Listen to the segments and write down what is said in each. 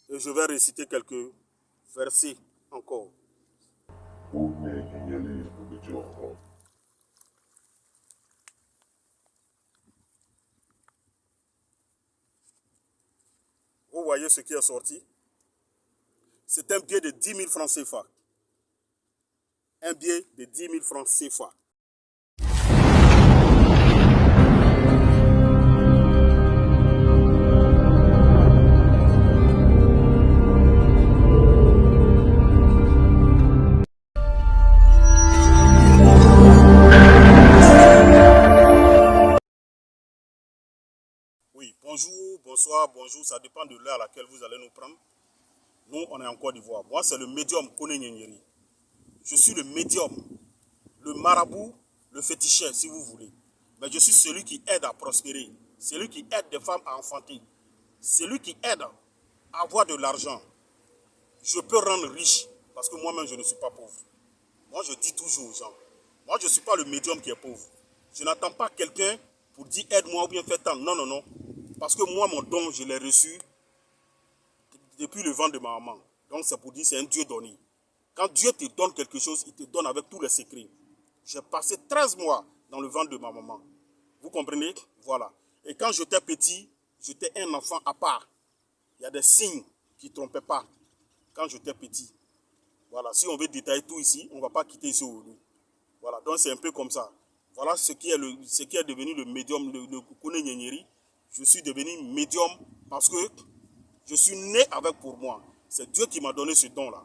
Et je vais réciter quelques versets encore. Vous voyez ce qui est sorti? C'est un billet de 10 000 francs CFA. Un billet de 10 000 francs CFA. Oui, bonjour, bonsoir, bonjour, ça dépend de l'heure à laquelle vous allez nous prendre. Nous, on est en Côte d'Ivoire. Moi, c'est le médium Kone Nyenyeri. Je suis le médium, le marabout, le féticheur, si vous voulez. Mais je suis celui qui aide à prospérer, celui qui aide des femmes à enfanter, celui qui aide à avoir de l'argent. Je peux rendre riche, parce que moi-même, je ne suis pas pauvre. Moi, je dis toujours aux gens, moi, je ne suis pas le médium qui est pauvre. Je n'attends pas quelqu'un pour dire aide-moi ou bien fais tant. Non, non, non. Parce que moi, mon don, je l'ai reçu depuis le ventre de ma maman. Donc, c'est pour dire c'est un Dieu donné. Quand Dieu te donne quelque chose, il te donne avec tous les secrets. J'ai passé 13 mois dans le ventre de ma maman. Vous comprenez? Voilà. Et quand j'étais petit, j'étais un enfant à part. Il y a des signes qui ne trompaient pas quand j'étais petit. Voilà. Si on veut détailler tout ici, on ne va pas quitter ici aujourd'hui. Voilà. Donc, c'est un peu comme ça. Voilà ce qui est devenu le médium, le Kone Nyenyeri. Je suis devenu médium parce que je suis né avec pour moi. C'est Dieu qui m'a donné ce don-là.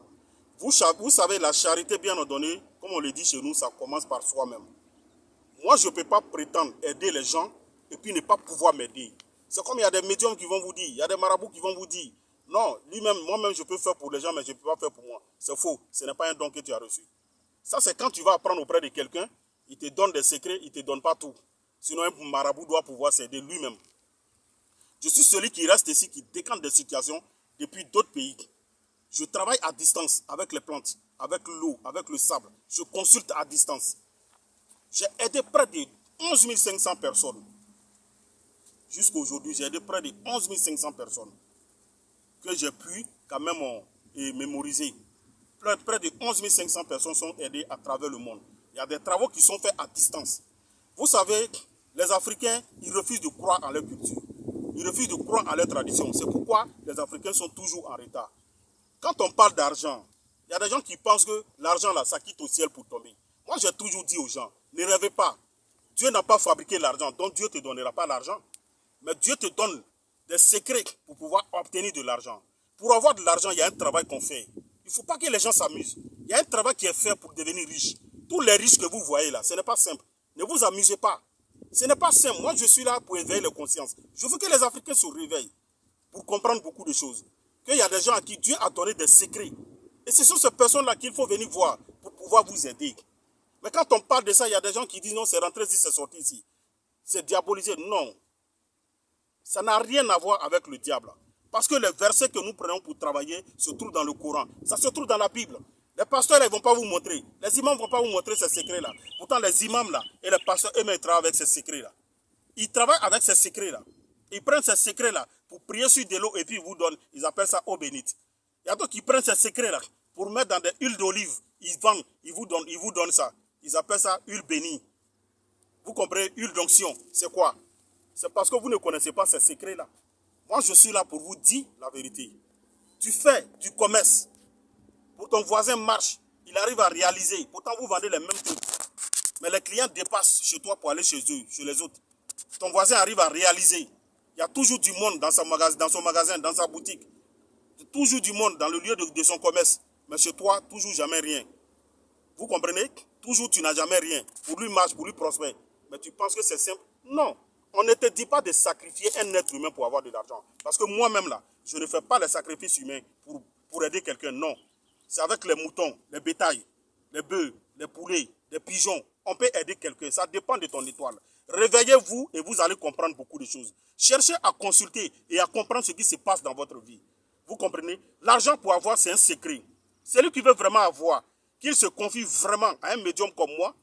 Vous savez, la charité bien ordonnée, comme on le dit chez nous, ça commence par soi-même. Moi, je ne peux pas prétendre aider les gens et puis ne pas pouvoir m'aider. C'est comme il y a des médiums qui vont vous dire, il y a des marabouts qui vont vous dire, non, lui-même, moi-même, je peux faire pour les gens, mais je ne peux pas faire pour moi. C'est faux, ce n'est pas un don que tu as reçu. Ça, c'est quand tu vas apprendre auprès de quelqu'un, il te donne des secrets, il ne te donne pas tout. Sinon, un marabout doit pouvoir s'aider lui-même. Je suis celui qui reste ici, qui décante des situations depuis d'autres pays. Je travaille à distance avec les plantes, avec l'eau, avec le sable. Je consulte à distance. J'ai aidé près de 11 500 personnes. Jusqu'à aujourd'hui, j'ai aidé près de 11 500 personnes que j'ai pu quand même mémoriser. Près de 11 500 personnes sont aidées à travers le monde. Il y a des travaux qui sont faits à distance. Vous savez, les Africains, ils refusent de croire en leur culture. Ils refusent de croire en leur tradition. C'est pourquoi les Africains sont toujours en retard. Quand on parle d'argent, il y a des gens qui pensent que l'argent, là, ça quitte au ciel pour tomber. Moi, j'ai toujours dit aux gens, ne rêvez pas. Dieu n'a pas fabriqué l'argent, donc Dieu ne te donnera pas l'argent. Mais Dieu te donne des secrets pour pouvoir obtenir de l'argent. Pour avoir de l'argent, il y a un travail qu'on fait. Il ne faut pas que les gens s'amusent. Il y a un travail qui est fait pour devenir riche. Tous les riches que vous voyez là, ce n'est pas simple. Ne vous amusez pas. Ce n'est pas simple. Moi, je suis là pour éveiller les consciences. Je veux que les Africains se réveillent pour comprendre beaucoup de choses. Qu'il y a des gens à qui Dieu a donné des secrets. Et ce sont ces personnes-là qu'il faut venir voir pour pouvoir vous aider. Mais quand on parle de ça, il y a des gens qui disent non, c'est rentré ici, c'est sorti ici. C'est diabolisé. Non. Ça n'a rien à voir avec le diable. Parce que les versets que nous prenons pour travailler se trouvent dans le Coran. Ça se trouve dans la Bible. Les pasteurs, ils ne vont pas vous montrer. Les imams ne vont pas vous montrer ces secrets-là. Pourtant, les imams, là, et les pasteurs, eux-mêmes, travaillent avec ces secrets-là. Ils travaillent avec ces secrets-là. Ils prennent ces secrets-là pour prier sur de l'eau et puis ils vous donnent, ils appellent ça eau bénite. Il y a d'autres qui prennent ces secrets-là pour mettre dans des huiles d'olive. Ils vendent, ils vous donnent ça. Ils appellent ça huile bénie. Vous comprenez, huile d'onction, c'est quoi? C'est parce que vous ne connaissez pas ces secrets-là. Moi, je suis là pour vous dire la vérité. Tu fais du commerce. Pour ton voisin marche, il arrive à réaliser. Pourtant, vous vendez les mêmes trucs. Mais les clients dépassent chez toi pour aller chez eux, chez les autres. Ton voisin arrive à réaliser. Il y a toujours du monde dans son magasin, dans sa boutique. Toujours du monde dans le lieu de son commerce. Mais chez toi, toujours jamais rien. Vous comprenez? Toujours tu n'as jamais rien. Pour lui marche, pour lui prospère. Mais tu penses que c'est simple? Non. On ne te dit pas de sacrifier un être humain pour avoir de l'argent. Parce que moi-même là, je ne fais pas les sacrifices humains pour aider quelqu'un. Non. C'est avec les moutons, les bétails, les bœufs, les poulets, les pigeons. On peut aider quelqu'un. Ça dépend de ton étoile. Réveillez-vous et vous allez comprendre beaucoup de choses. Cherchez à consulter et à comprendre ce qui se passe dans votre vie. Vous comprenez? L'argent pour avoir, c'est un secret. Celui qui veut vraiment avoir, qu'il se confie vraiment à un médium comme moi,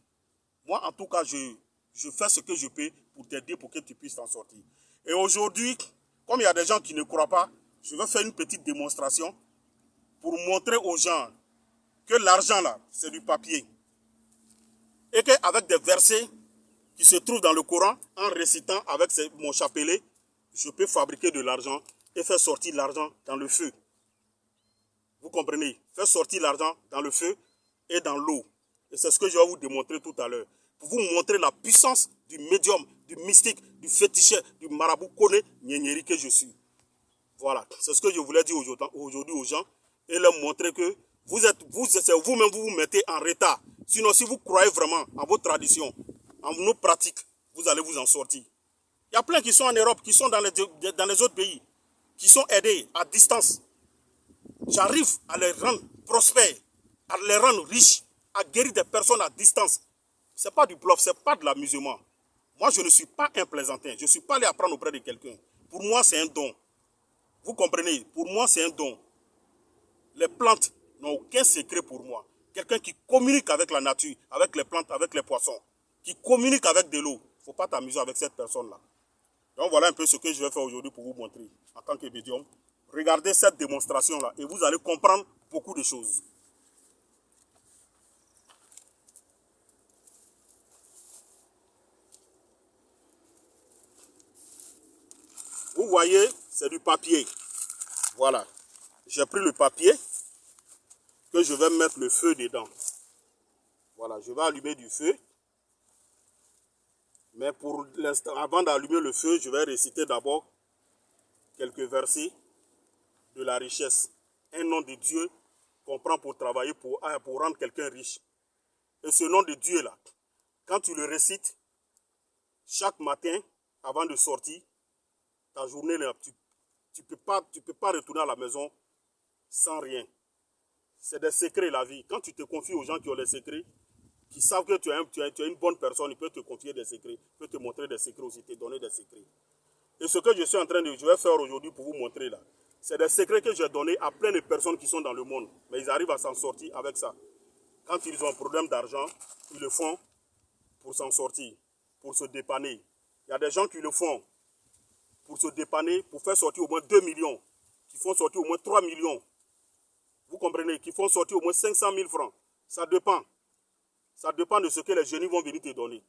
moi en tout cas, je fais ce que je peux pour t'aider, pour que tu puisses t'en sortir. Et aujourd'hui, comme il y a des gens qui ne croient pas, je vais faire une petite démonstration pour montrer aux gens que l'argent là, c'est du papier. Et qu'avec des versets qui se trouvent dans le Coran, en récitant avec mon chapelet, je peux fabriquer de l'argent et faire sortir l'argent dans le feu. Vous comprenez? Faire sortir l'argent dans le feu et dans l'eau. Et c'est ce que je vais vous démontrer tout à l'heure. Pour vous montrer la puissance du médium, du mystique, du féticheur, du marabout Kone Nyenyeri que je suis. Voilà, c'est ce que je voulais dire aujourd'hui aux gens et leur montrer que c'est vous-même vous mettez en retard. Sinon, si vous croyez vraiment en vos traditions, en nos pratiques, vous allez vous en sortir. Il y a plein qui sont en Europe, qui sont dans les autres pays, qui sont aidés à distance. J'arrive à les rendre prospères, à les rendre riches, à guérir des personnes à distance. Ce n'est pas du bluff, ce n'est pas de l'amusement. Moi, je ne suis pas un plaisantin. Je ne suis pas allé apprendre auprès de quelqu'un. Pour moi, c'est un don. Vous comprenez? Pour moi, c'est un don. Les plantes n'ont aucun secret pour moi. Quelqu'un qui communique avec la nature, avec les plantes, avec les poissons, qui communique avec de l'eau. Il ne faut pas t'amuser avec cette personne-là. Donc voilà un peu ce que je vais faire aujourd'hui pour vous montrer en tant que médium. Regardez cette démonstration-là et vous allez comprendre beaucoup de choses. Vous voyez, c'est du papier. Voilà. J'ai pris le papier que je vais mettre le feu dedans. Voilà, je vais allumer du feu. Mais pour l'instant, avant d'allumer le feu, je vais réciter d'abord quelques versets de la richesse. Un nom de Dieu qu'on prend pour travailler, pour rendre quelqu'un riche. Et ce nom de Dieu-là, quand tu le récites, chaque matin, avant de sortir, ta journée, tu peux pas retourner à la maison sans rien. C'est des secrets, la vie. Quand tu te confies aux gens qui ont les secrets, qui savent que tu es une bonne personne, ils peuvent te confier des secrets, ils peuvent te montrer des secrets aussi, te donner des secrets. Et ce que je vais faire aujourd'hui pour vous montrer là, c'est des secrets que j'ai donnés à plein de personnes qui sont dans le monde. Mais ils arrivent à s'en sortir avec ça. Quand ils ont un problème d'argent, ils le font pour s'en sortir, pour se dépanner. Il y a des gens qui le font pour se dépanner, pour faire sortir au moins 2 millions, qui font sortir au moins 3 millions. Vous comprenez? Qui font sortir au moins 500 000 francs. Ça dépend. Ça dépend de ce que les génies vont venir te donner.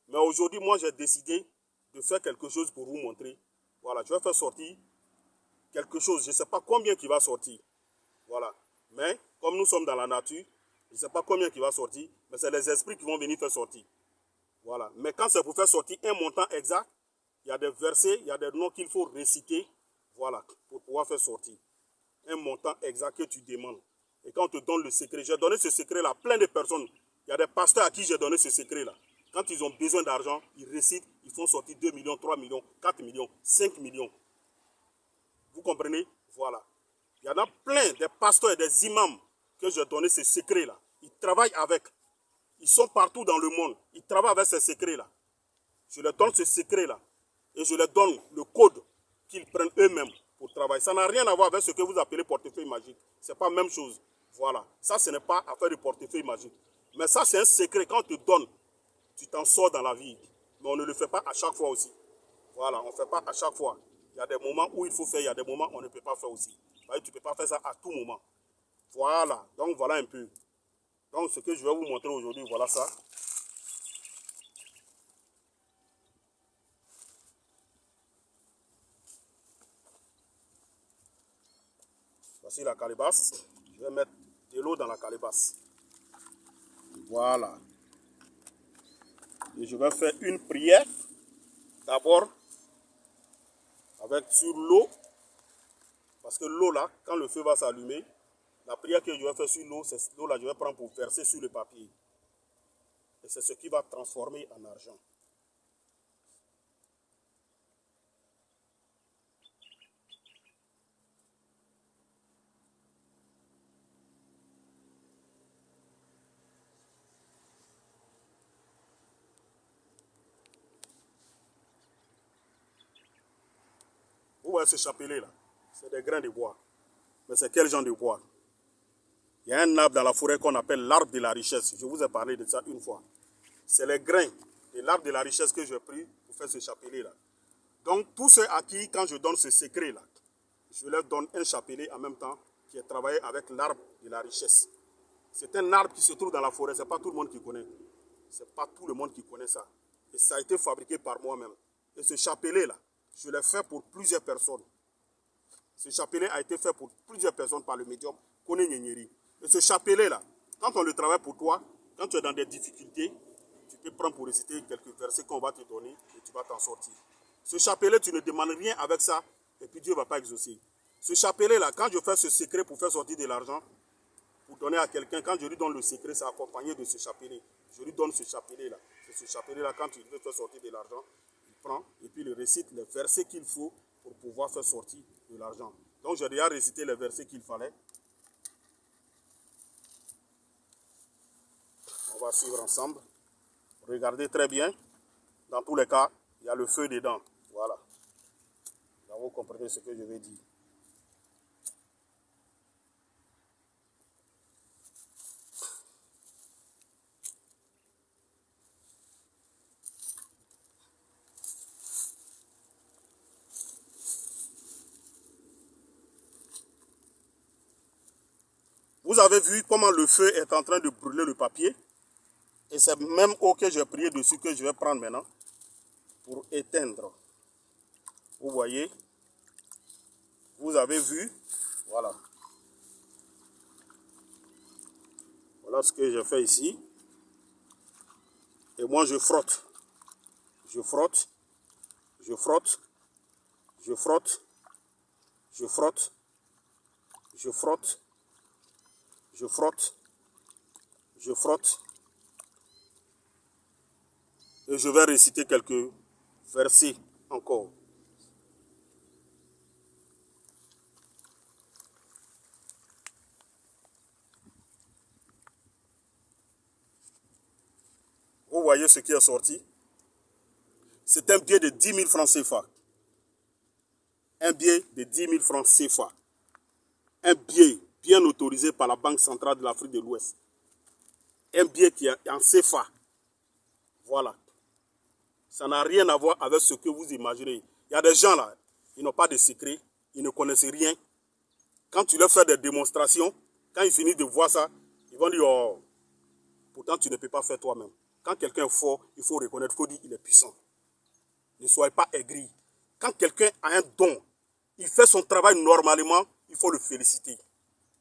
Mais aujourd'hui, moi, j'ai décidé de faire quelque chose pour vous montrer. Voilà, je vais faire sortir quelque chose. Je ne sais pas combien qui va sortir. Voilà. Mais, comme nous sommes dans la nature, je ne sais pas combien qui va sortir, mais c'est les esprits qui vont venir faire sortir. Voilà. Mais quand c'est pour faire sortir un montant exact, il y a des versets, il y a des noms qu'il faut réciter, voilà, pour pouvoir faire sortir un montant exact que tu demandes. Et quand on te donne le secret, j'ai donné ce secret-là à plein de personnes. Il y a des pasteurs à qui j'ai donné ce secret-là. Quand ils ont besoin d'argent, ils récitent, ils font sortir 2 millions, 3 millions, 4 millions, 5 millions. Vous comprenez? Voilà. Il y en a plein des pasteurs et des imams que j'ai donné ce secret-là. Ils travaillent avec. Ils sont partout dans le monde. Ils travaillent avec ces secrets-là. Je leur donne ce secret-là. Et je leur donne le code qu'ils prennent eux-mêmes pour travailler. Ça n'a rien à voir avec ce que vous appelez portefeuille magique. Ce n'est pas la même chose. Voilà. Ça, ce n'est pas affaire de portefeuille magique. Mais ça, c'est un secret. Quand on te donne, tu t'en sors dans la vie. Mais on ne le fait pas à chaque fois aussi. Voilà, on ne fait pas à chaque fois. Il y a des moments où il faut faire, il y a des moments où on ne peut pas faire aussi. Tu ne peux pas faire ça à tout moment. Voilà. Donc, voilà un peu. Donc, ce que je vais vous montrer aujourd'hui, voilà ça. Voici la calebasse. Je vais mettre de l'eau dans la calebasse. Voilà. Et je vais faire une prière. D'abord, avec sur l'eau. Parce que l'eau là, quand le feu va s'allumer, la prière que je vais faire sur l'eau, c'est l'eau là, je vais prendre pour verser sur le papier. Et c'est ce qui va transformer en argent. Vous voyez ce chapelet là, c'est des grains de bois. Mais c'est quel genre de bois? Il y a un arbre dans la forêt qu'on appelle l'arbre de la richesse. Je vous ai parlé de ça une fois. C'est les grains de l'arbre de la richesse que j'ai pris pour faire ce chapelet là. Donc tous ceux à qui, quand je donne ce secret là, je leur donne un chapelet en même temps qui est travaillé avec l'arbre de la richesse. C'est un arbre qui se trouve dans la forêt, ce n'est pas tout le monde qui connaît. Ce n'est pas tout le monde qui connaît ça. Et ça a été fabriqué par moi-même. Et ce chapelet-là, je l'ai fait pour plusieurs personnes. Ce chapelet a été fait pour plusieurs personnes par le médium Kone Nyenyeri. Et ce chapelet-là, quand on le travaille pour toi, quand tu es dans des difficultés, tu peux prendre pour réciter quelques versets qu'on va te donner et tu vas t'en sortir. Ce chapelet, tu ne demandes rien avec ça et puis Dieu ne va pas exaucer. Ce chapelet-là, quand je fais ce secret pour faire sortir de l'argent, pour donner à quelqu'un, quand je lui donne le secret, c'est accompagné de ce chapelet. Je lui donne ce chapelet-là. C'est ce chapelet-là, quand il veut faire sortir de l'argent, il prend et puis il récite les versets qu'il faut pour pouvoir faire sortir de l'argent. Donc j'ai déjà récité les versets qu'il fallait. On va suivre ensemble. Regardez très bien. Dans tous les cas, il y a le feu dedans. Voilà. Là, vous comprenez ce que je vais dire. Vous avez vu comment le feu est en train de brûler le papier. Et c'est même eau que j'ai prié dessus que je vais prendre maintenant pour éteindre. Vous voyez, vous avez vu, voilà. Voilà ce que j'ai fait ici. Et moi je frotte. Je frotte, je frotte, je frotte, je frotte, je frotte, je frotte, je frotte. Et je vais réciter quelques versets encore. Vous voyez ce qui est sorti? C'est un billet de 10 000 francs CFA. Un billet de 10 000 francs CFA. Un billet bien autorisé par la Banque centrale de l'Afrique de l'Ouest. Un billet qui est en CFA. Voilà. Ça n'a rien à voir avec ce que vous imaginez. Il y a des gens là, ils n'ont pas de secret, ils ne connaissent rien. Quand tu leur fais des démonstrations, quand ils finissent de voir ça, ils vont dire, oh, pourtant tu ne peux pas faire toi-même. Quand quelqu'un est fort, il faut reconnaître, il faut dire qu'il est puissant. Ne soyez pas aigris. Quand quelqu'un a un don, il fait son travail normalement, il faut le féliciter.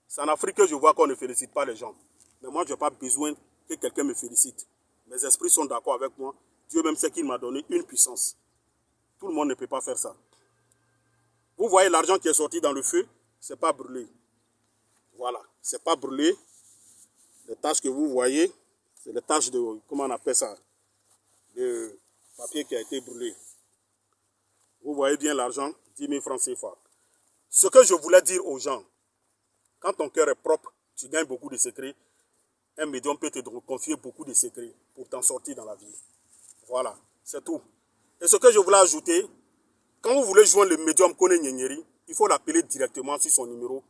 C'est en Afrique que je vois qu'on ne félicite pas les gens. Mais moi, je n'ai pas besoin que quelqu'un me félicite. Mes esprits sont d'accord avec moi. Dieu même sait qu'il m'a donné une puissance. Tout le monde ne peut pas faire ça. Vous voyez l'argent qui est sorti dans le feu, ce n'est pas brûlé. Voilà, ce n'est pas brûlé. Les taches que vous voyez, c'est les taches de, comment on appelle ça, de papier qui a été brûlé. Vous voyez bien l'argent, 10 000 francs CFA. Ce que je voulais dire aux gens, quand ton cœur est propre, tu gagnes beaucoup de secrets. Un médium peut te confier beaucoup de secrets pour t'en sortir dans la vie. Voilà, c'est tout. Et ce que je voulais ajouter, quand vous voulez joindre le médium Kone Nyenyeri, il faut l'appeler directement sur son numéro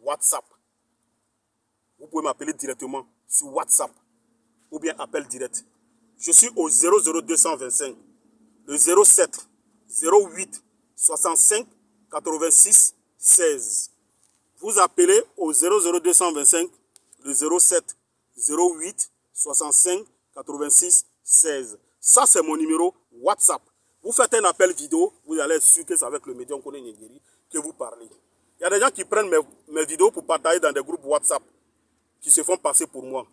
WhatsApp. Vous pouvez m'appeler directement sur WhatsApp ou bien appel direct. Je suis au 00225, le 07 08 65 86 16. Vous appelez au 00225, le 07 08 65 86 16. Ça, c'est mon numéro WhatsApp. Vous faites un appel vidéo, vous allez être sûr que c'est avec le médium Kone Nyenyeri que vous parlez. Il y a des gens qui prennent mes vidéos pour partager dans des groupes WhatsApp qui se font passer pour moi.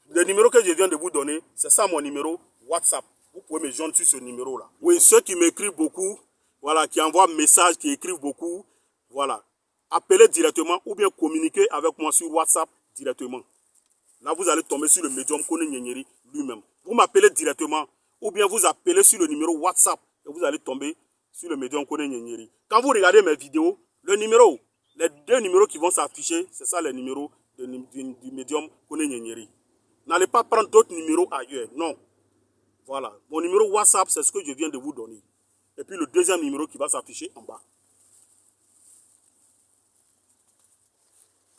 Le numéro que je viens de vous donner, c'est ça mon numéro WhatsApp. Vous pouvez me joindre sur ce numéro-là. Oui, ceux qui m'écrivent beaucoup, voilà, qui envoient messages, qui écrivent beaucoup, voilà. Appelez directement ou bien communiquez avec moi sur WhatsApp directement. Là, vous allez tomber sur le médium Kone Nyenyeri lui-même. Vous m'appelez directement ou bien vous appelez sur le numéro WhatsApp et vous allez tomber sur le médium Kone Nyenyeri. Quand vous regardez mes vidéos, le numéro, les deux numéros qui vont s'afficher, c'est ça les numéros du médium Kone Nyenyeri. N'allez pas prendre d'autres numéros ailleurs, non. Voilà, mon numéro WhatsApp, c'est ce que je viens de vous donner. Et puis le deuxième numéro qui va s'afficher en bas.